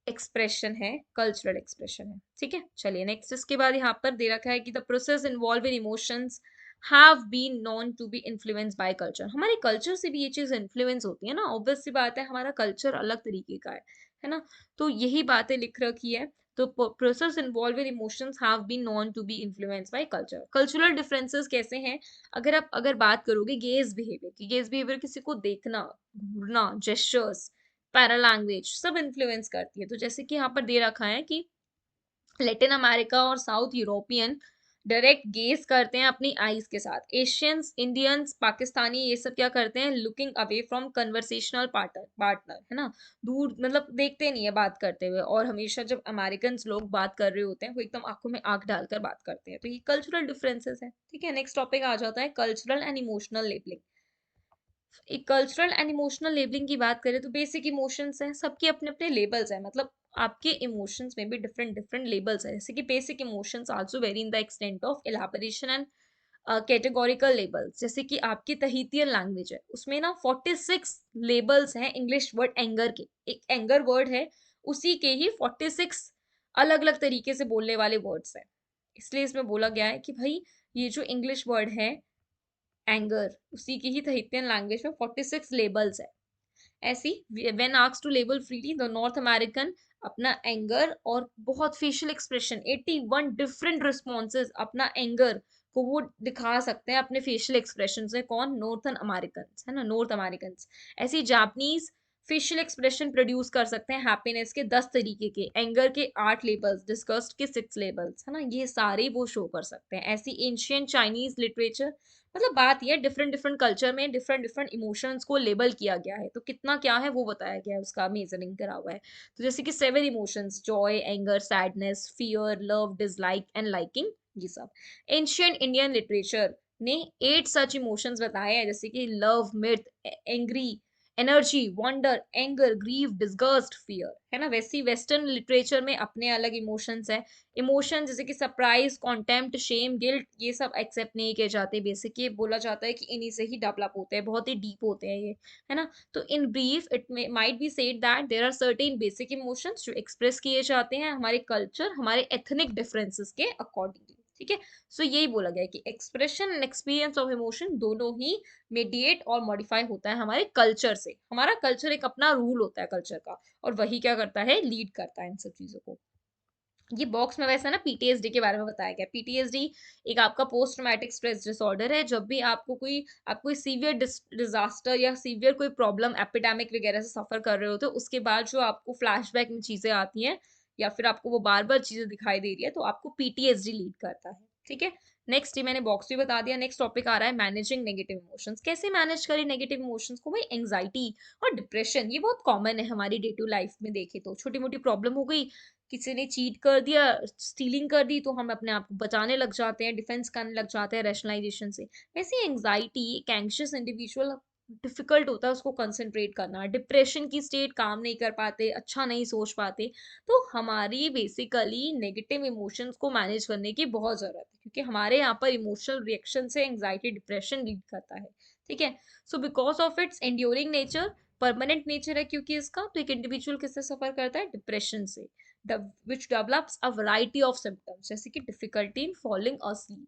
एक्सप्रेशन है, कल्चरल एक्सप्रेशन है। ठीक है, चलिए नेक्स्ट इसके बाद यहाँ पर दे रखा है कि the process involve in emotions have been known to be influenced by culture. हमारे कल्चर से भी ये चीज इन्फ्लुएंस होती है ना, ऑब्वियस सी बात है, हमारा कल्चर अलग तरीके का है ना? तो यही बातें लिख रखी है। तो process involve in emotions have been known to be influenced by culture. Cultural differences कैसे हैं? अगर बात करोगे गेज बिहेवियर की, गेज बिहेवियर किसी को देखना, घूरना, जेस्चर्स, पैरा लैंग्वेज सब इन्फ्लुएंस करती है। तो जैसे कि यहाँ पर दे रखा है कि लैटिन अमेरिका और साउथ यूरोपियन डायरेक्ट गेज करते हैं अपनी आईज के साथ। एशियंस, इंडियंस, पाकिस्तानी ये सब क्या करते हैं? Looking away from conversational partner, है ना? दूर, मतलब देखते नहीं है बात करते हुए, और हमेशा जब अमेरिकन लोग बात कर रहे होते हैं वो एकदम आंखों में आंख डालकर बात करते हैं। तो ये कल्चरल डिफरेंसेस है। ठीक है, नेक्स्ट टॉपिक आ जाता है कल्चरल एंड इमोशनल लेबलिंग। एक कल्चरल एंड इमोशनल लेबलिंग की बात करें तो बेसिक इमोशंस हैं, सबके अपने अपने लेबल्स हैं, मतलब आपके इमोशंस में भी डिफरेंट डिफरेंट लेबल्स हैं। जैसे कि basic emotions also very in the extent of elaboration and categorical labels. जैसे कि आपकी तहीतियन लैंग्वेज है, उसमें ना 46 लेबल्स हैं इंग्लिश वर्ड एंगर के। एक एंगर वर्ड है, उसी के ही 46 अलग अलग तरीके से बोलने वाले वर्ड्स हैं। इसलिए इसमें बोला गया है कि भाई ये जो इंग्लिश वर्ड है एंगर, उसी की ही तहितियन लैंग्वेज में 46 लेबल्स है। ऐसी when asked to label freely the North American अपना एंगर और बहुत फेशियल एक्सप्रेशन 81 डिफरेंट रिस्पॉन्सेज अपना एंगर को वो दिखा सकते हैं अपने फेशियल एक्सप्रेशन से। कौन? नॉर्थन अमेरिकन, है ना, नॉर्थ अमेरिकन। ऐसी जापानीज फेशियल एक्सप्रेशन प्रोड्यूस कर सकते हैं हैप्पीनेस के 10 तरीके के, एंगर के 8 लेबल्स, डिस्गस्ट के 6 लेबल्स, है ना, ये सारे वो शो कर सकते हैं। ऐसी एंशियंट चाइनीज लिटरेचर, मतलब बात ये डिफरेंट डिफरेंट कल्चर में डिफरेंट डिफरेंट इमोशंस को लेबल किया गया है, तो कितना क्या है वो बताया गया है, उसका मेजरिंग करा हुआ है। तो जैसे कि 7 emotions, Joy, anger, sadness, fear, love, dislike and liking, ये सब। एंशियंट इंडियन लिटरेचर ने 8 सच इमोशंस बताए हैं, जैसे कि love, mirth, angry, energy, wonder, anger, grieve, disgust, fear, है ना। वैसी वेस्टर्न लिटरेचर में अपने अलग इमोशंस है। इमोशन जैसे कि सरप्राइज, कॉन्टेम्प्ट, शेम, गिल्ट, ये सब एक्सेप्ट नहीं किए जाते। बेसिक ये बोला जाता है कि इन्हीं से ही डेवलप होते हैं, बहुत ही डीप होते हैं ये, है ना। तो in brief it might be said that there are certain basic emotions जो एक्सप्रेस किए जाते हैं हमारे कल्चर, हमारे एथनिक डिफरेंसेस के अकॉर्डिंगली। ठीक है, सो यही बोला गया है कि expression and experience of emotion दोनों ही मेडिएट और मॉडिफाई होता है हमारे कल्चर से। हमारा कल्चर एक अपना रूल होता है कल्चर का, और वही क्या करता है? लीड करता है इन सब चीजों को। ये बॉक्स में वैसे ना पीटीएसडी के बारे में बताया गया। पीटीएसडी एक आपका पोस्ट ट्रॉमेटिक स्ट्रेस डिसऑर्डर है। जब भी आप कोई सीवियर डिजास्टर या सीवियर कोई प्रॉब्लम, एपिडेमिक वगैरह से सफर कर रहे होते हो, उसके बाद जो आपको फ्लैशबैक में चीजें आती हैं या फिर आपको वो बार बार चीजें दिखाई दे रही है, तो आपको पीटीएसडी लीड करता है। ठीक है, नेक्स्ट ये मैंने बॉक्स भी बता दिया। नेक्स्ट टॉपिक आ रहा है मैनेजिंग नेगेटिव इमोशंस। कैसे मैनेज करें नेगेटिव इमोशंस को? भाई एंग्जाइटी और डिप्रेशन ये बहुत कॉमन है हमारी डे टू लाइफ में। देखे तो छोटी मोटी प्रॉब्लम हो गई, किसी ने चीट कर दिया, स्टीलिंग कर दी, तो हम अपने आप को बचाने लग जाते हैं, डिफेंस करने लग जाते हैं रैशनलाइजेशन से। वैसे एंग्जाइटी, एक एंग्शियस इंडिविजुअल, डिफिकल्ट होता है उसको कंसंट्रेट करना, डिप्रेशन की स्टेट, काम नहीं कर पाते, अच्छा नहीं सोच पाते। तो हमारी बेसिकली नेगेटिव इमोशंस को मैनेज करने की बहुत जरूरत है, क्योंकि हमारे यहाँ पर इमोशनल रिएक्शन से एंग्जाइटी, डिप्रेशन लीड करता है। ठीक है, so because of its enduring nature, permanent nature है क्योंकि इसका, तो एक इंडिविजुअल किससे सफर करता है? डिप्रेशन से, which develops a variety of symptoms जैसे कि difficulty in falling asleep,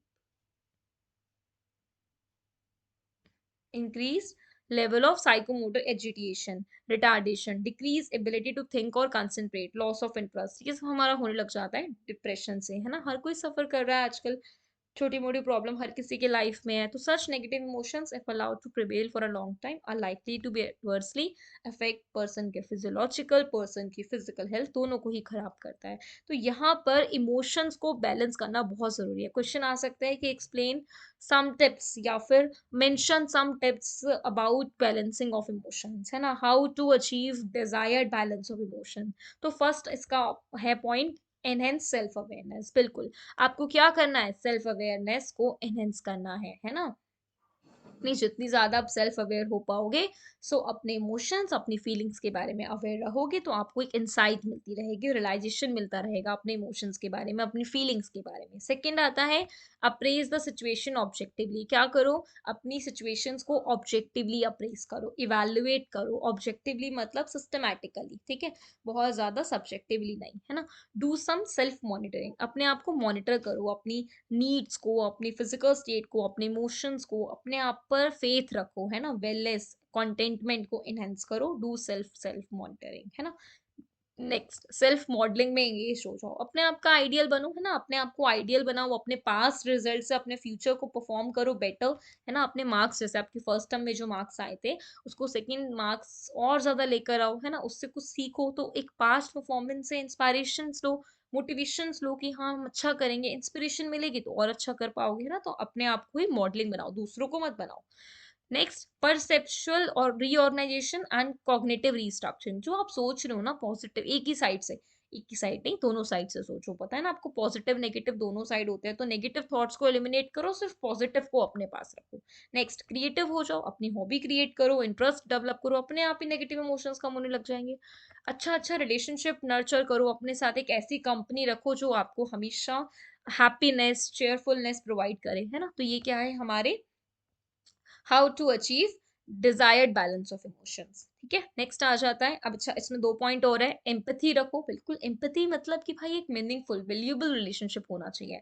increased level of psychomotor agitation, retardation, decreased ability to think or concentrate, loss of interest, ये सब हमारा होने लग जाता है डिप्रेशन से, है ना। हर कोई सफर कर रहा है आजकल, छोटी मोटी प्रॉब्लम हर किसी के लाइफ में है। तो such negative emotions if allowed to prevail for a long time are likely to be adversely affect person के फिजियोलॉजिकल, पर्सन की फिजिकल हेल्थ, दोनों को ही खराब करता है। तो यहाँ पर इमोशंस को बैलेंस करना बहुत जरूरी है। क्वेश्चन आ सकता है कि एक्सप्लेन सम टिप्स या फिर mention some tips about balancing of emotions, है ना, how to achieve desired balance of emotion. तो फर्स्ट इसका है पॉइंट, एनहेंस सेल्फ अवेयरनेस। बिल्कुल, आपको क्या करना है? सेल्फ अवेयरनेस को एनहेंस करना है ना। अपनी जितनी ज़्यादा आप सेल्फ अवेयर हो पाओगे, सो अपने इमोशंस, अपनी फीलिंग्स के बारे में अवेयर रहोगे, तो आपको एक इनसाइट मिलती रहेगी, रियलाइज़ेशन मिलता रहेगा अपने इमोशंस के बारे में, अपनी फीलिंग्स के बारे में। सेकंड आता है अप्रेज़ द सिचुएशन ऑब्जेक्टिवली। क्या करो? अपनी सिचुएशंस को ऑब्जेक्टिवली अप्रेज़ करो, इवैल्यूएट करो। ऑब्जेक्टिवली मतलब सिस्टमैटिकली, ठीक है? बहुत ज़्यादा सब्जेक्टिवली नहीं, है ना? Do some self monitoring. अपने आप को मॉनिटर करो, अपनी नीड्स को, अपनी फिजिकल स्टेट को, अपने इमोशंस को, अपने आप पर फेथ रखो, है ना? वेलनेस, कंटेंटमेंट को एनहांस करो। डू सेल्फ सेल्फ मॉनिटरिंग, है ना? नेक्स्ट, सेल्फ मॉडलिंग में एंगेज हो जाओ, अपने आप का आइडियल बनो, है ना? अपने आप को आइडियल बनाओ, अपने पास्ट रिजल्ट से अपने फ्यूचर को परफॉर्म करो बेटर, है ना? अपने मार्क्स, जैसे आपके फर्स्ट टर्म में जो मार्क्स आए थे, उसको सेकंड मार्क्स और ज्यादा लेकर आओ, है ना? उससे कुछ सीखो, तो एक पास्ट परफॉर्मेंस से इंस्पायरेशन लो, मोटिवेशंस लो कि हाँ हम अच्छा करेंगे, इंस्पिरेशन मिलेगी तो और अच्छा कर पाओगे, है ना? तो अपने आप को ही मॉडलिंग बनाओ, दूसरों को मत बनाओ। नेक्स्ट, परसेप्चुअल और रीऑर्गेनाइजेशन एंड कॉग्निटिव रीस्ट्रक्चरिंग। जो आप सोच रहे हो ना पॉजिटिव, एक ही साइड नहीं, दोनों साइड से सोचो। पता है ना आपको, पॉजिटिव नेगेटिव दोनों साइड होते हैं, तो नेगेटिव थॉट्स को एलिमिनेट करो, सिर्फ पॉजिटिव को अपने पास रखो। नेक्स्ट, क्रिएटिव हो जाओ, अपनी हॉबी क्रिएट करो, इंटरेस्ट डेवलप करो, अपने आप ही नेगेटिव इमोशंस कम होने लग जाएंगे। अच्छा अच्छा रिलेशनशिप नर्चर करो, अपने साथ एक ऐसी कंपनी रखो जो आपको हमेशा हैप्पीनेस, चेयरफुलनेस प्रोवाइड करे, है ना? तो ये क्या है हमारे how to achieve desired balance of emotions. ठीक है, नेक्स्ट आ जाता है। अब अच्छा, इसमें 2 पॉइंट और है। एम्पैथी रखो, बिल्कुल एम्पैथी मतलब कि भाई एक मीनिंगफुल वैल्यूएबल रिलेशनशिप होना चाहिए,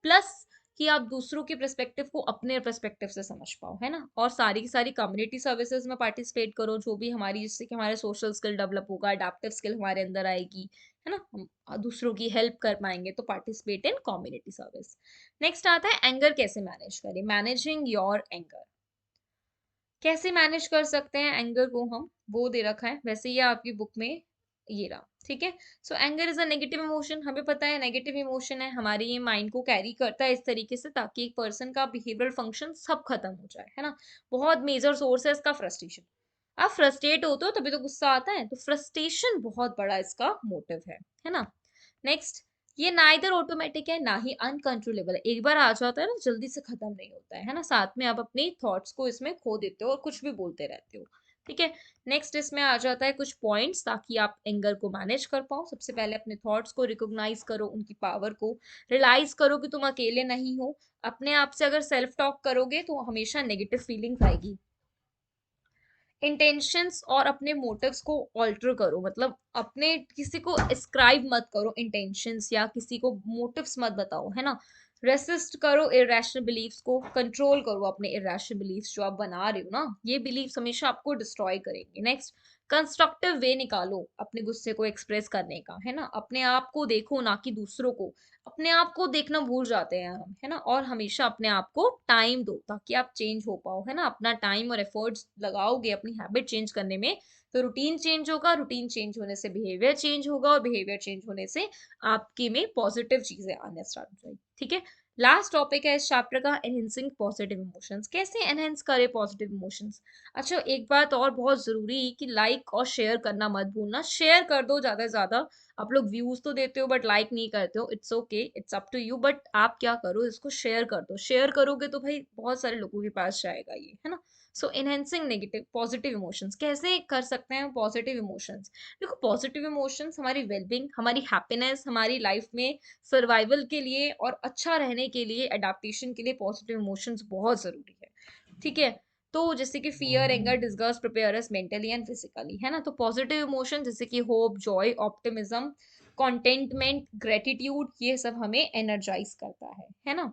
प्लस कि आप दूसरों के पर्सपेक्टिव को अपने पर्सपेक्टिव से समझ पाओ, है ना? और सारी की सारी कम्युनिटी सर्विसेज में पार्टिसिपेट करो, जो भी हमारी, जिससे कि हमारे सोशल स्किल डेवलप होगा, अडेप्टिव स्किल हमारे अंदर आएगी, है ना? हम दूसरों की हेल्प कर पाएंगे, तो participate in community service. Next आता है एंगर कैसे मैनेज करें, मैनेजिंग योर एंगर। कैसे मैनेज कर सकते हैं एंगर को हम, वो दे रखा है वैसे ये आपकी बुक में, ये रहा। ठीक है, सो anger is a negative emotion. हमें पता है नेगेटिव इमोशन है, हमारे ये माइंड को कैरी करता है इस तरीके से, ताकि एक पर्सन का बिहेवियरल फंक्शन सब खत्म हो जाए, है ना? बहुत मेजर सोर्स है इसका फ्रस्ट्रेशन। आप फ्रस्ट्रेट होते हो तभी तो गुस्सा आता है, तो फ्रस्ट्रेशन बहुत बड़ा इसका मोटिव है ना? नेक्स्ट, ये नाइदर ऑटोमेटिक है ना ही अनकंट्रोलेबल है। एक बार आ जाता है ना, जल्दी से खत्म नहीं होता है ना? साथ में आप अपनी थॉट्स को इसमें खो देते हो और कुछ भी बोलते रहते हो। ठीक है, नेक्स्ट इसमें आ जाता है कुछ पॉइंट्स ताकि आप एंगर को मैनेज कर पाओ। सबसे पहले अपने थॉट्स को रिकॉग्नाइज करो, उनकी पावर को रियलाइज करो कि तुम अकेले नहीं हो। अपने आप से अगर सेल्फ टॉक करोगे तो हमेशा नेगेटिव फीलिंग्स आएगी। इंटेंशंस और अपने मोटिव्स को ऑल्टर करो, मतलब अपने किसी को एस्क्राइब मत करो इंटेंशंस, या किसी को मोटिव्स मत बताओ, है ना? रेसिस्ट करो इरेशनल बिलीव्स को, कंट्रोल करो अपने इरेशनल बिलीव्स जो आप बना रहे हो ना, ये बिलीव्स हमेशा आपको डिस्ट्रॉय करेंगे। नेक्स्ट, कंस्ट्रक्टिव वे निकालो अपने गुस्से को एक्सप्रेस करने का, है ना? अपने आप को देखो ना कि दूसरों को, अपने आप को देखना भूल जाते हैं हम, है ना? और हमेशा अपने आप को टाइम दो ताकि आप चेंज हो पाओ, है ना? अपना टाइम और एफर्ट्स लगाओगे अपनी हैबिट चेंज करने में, तो रूटीन चेंज होगा, रूटीन चेंज होने से बिहेवियर चेंज होगा, और बिहेवियर चेंज होने से आपके में पॉजिटिव चीजें आने स्टार्ट हो जाएगी। ठीक है, लास्ट टॉपिक है इस चैप्टर का, एनहेंसिंग पॉजिटिव इमोशंस। कैसे एनहेंस करें पॉजिटिव इमोशंस? अच्छा, एक बात और बहुत जरूरी कि लाइक और शेयर करना मत भूलना। शेयर कर दो ज्यादा से ज्यादा। आप लोग व्यूज तो देते हो बट लाइक नहीं करते हो, it's okay, it's up to you, but आप क्या करो, इसको शेयर कर दो। शेयर करोगे तो भाई बहुत सारे लोगों के पास जाएगा ये, है ना? सो एनहेंसिंग नेगेटिव पॉजिटिव इमोशंस, कैसे कर सकते हैं पॉजिटिव इमोशंस? देखो, पॉजिटिव इमोशंस हमारी वेलबींग, हमारी हैप्पीनेस, हमारी लाइफ में सर्वाइवल के लिए और अच्छा रहने के लिए, अडेप्टेशन के लिए पॉजिटिव इमोशंस बहुत जरूरी है। ठीक है, तो जैसे कि fear, anger, disgust prepare us mentally and physically, है ना? तो पॉजिटिव इमोशन जैसे कि होप, जॉय, ऑप्टिमिज्म, कॉन्टेंटमेंट, ग्रेटिट्यूड, ये सब हमें एनर्जाइज करता है ना?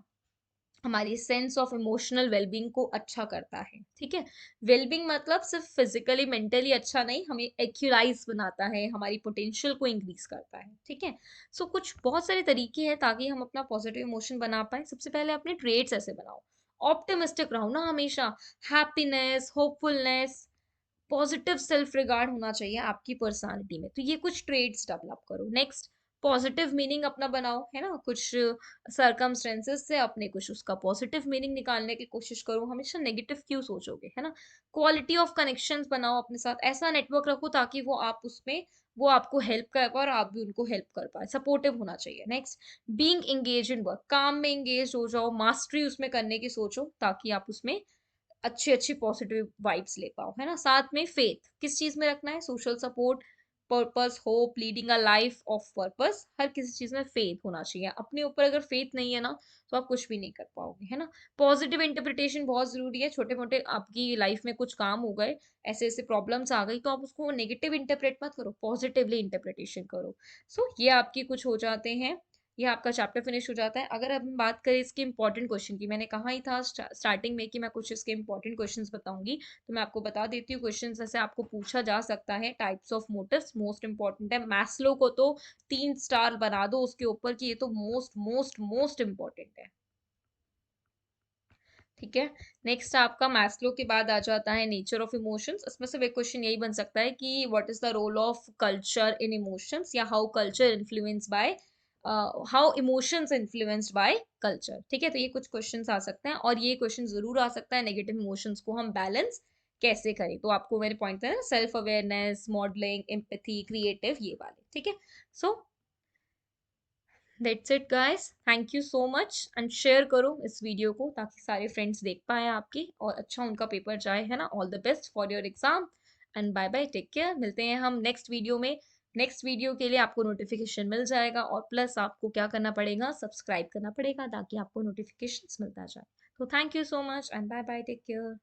हमारी सेंस ऑफ इमोशनल वेलबींग को अच्छा करता है। ठीक है, वेलबींग मतलब सिर्फ फिजिकली मेंटली अच्छा नहीं, हमें एक्यूलाइज बनाता है, हमारी पोटेंशियल को इंक्रीज करता है। ठीक है, सो कुछ बहुत सारे तरीके हैं ताकि हम अपना पॉजिटिव इमोशन बना पाए। सबसे पहले अपने ट्रेड्स ऐसे बनाओ, ऑप्टिमिस्टिक रहो ना हमेशा, happiness, hopefulness, positive self regard होना चाहिए आपकी पर्सनालिटी में, तो ये कुछ ट्रेड्स डेवलप करो। नेक्स्ट, पॉजिटिव मीनिंग अपना बनाओ, है ना? कुछ सरकमस्टेंसेस से अपने कुछ उसका पॉजिटिव मीनिंग निकालने की कोशिश करो, हमेशा नेगेटिव क्यों सोचोगे, है ना? क्वालिटी ऑफ कनेक्शंस बनाओ अपने साथ, ऐसा नेटवर्क रखो ताकि वो आप उसमें, वो आपको हेल्प कर पाए और आप भी उनको हेल्प कर पाए, सपोर्टिव होना चाहिए। Next, being engage in work, काम में एंगेज हो जाओ, मास्टरी उसमें करने की सोचो ताकि आप उसमें अच्छी अच्छी पॉजिटिव वाइब्स ले पाओ, है ना? साथ में फेथ किस चीज में रखना है? Social support, purpose, hope, leading a life of purpose, हर किसी चीज में फेथ होना चाहिए। अपने ऊपर अगर फेथ नहीं है ना, तो आप कुछ भी नहीं कर पाओगे, है ना? पॉजिटिव इंटरप्रिटेशन बहुत जरूरी है। छोटे मोटे आपकी लाइफ में कुछ काम हो गए, ऐसे ऐसे प्रॉब्लम्स आ गई, तो आप उसको नेगेटिव इंटरप्रेट मत करो, पॉजिटिवली इंटरप्रिटेशन करो। सो ये आपकी कुछ हो जाते हैं, ये आपका चैप्टर फिनिश हो जाता है। अगर अब हम बात करें इसके इंपॉर्टेंट क्वेश्चन की, मैंने कहा ही था स्टार्टिंग में कि मैं कुछ इसके इंपॉर्टेंट क्वेश्चंस बताऊंगी, तो मैं आपको बता देती हूँ। क्वेश्चंस जैसे आपको पूछा जा सकता है, types of motives most important है। मैस्लो को तो 3 स्टार बना दो उसके ऊपर कि ये तो मोस्ट मोस्ट मोस्ट इंपॉर्टेंट है। ठीक है। नेक्स्ट आपका मैस्लो के बाद आ जाता है नेचर ऑफ इमोशंस। इसमें से एक क्वेश्चन यही बन सकता है कि what is the role of culture in emotions, या how culture influence by, how emotions influenced by culture. ठीक है, तो ये कुछ क्वेश्चंस आ सकते हैं, और ये क्वेश्चन जरूर आ सकता है नेगेटिव इमोशंस को हम बैलेंस कैसे करें। तो आपको मेरे पॉइंट है ना, self awareness, modelling, empathy, creative, ये वाले। ठीक है। So that's it guys, thank you so much, and share करो इस वीडियो को ताकि सारे फ्रेंड्स देख पाए आपकी, और अच्छा उनका पेपर जाए, है ना? All the best for your exam, and bye bye, take care. मिलते हैं हम नेक्स्ट वीडियो में। नेक्स्ट वीडियो के लिए आपको नोटिफिकेशन मिल जाएगा, और प्लस आपको क्या करना पड़ेगा, सब्सक्राइब करना पड़ेगा ताकि आपको नोटिफिकेशन मिलता जाए। तो thank you so much, and bye bye, take care.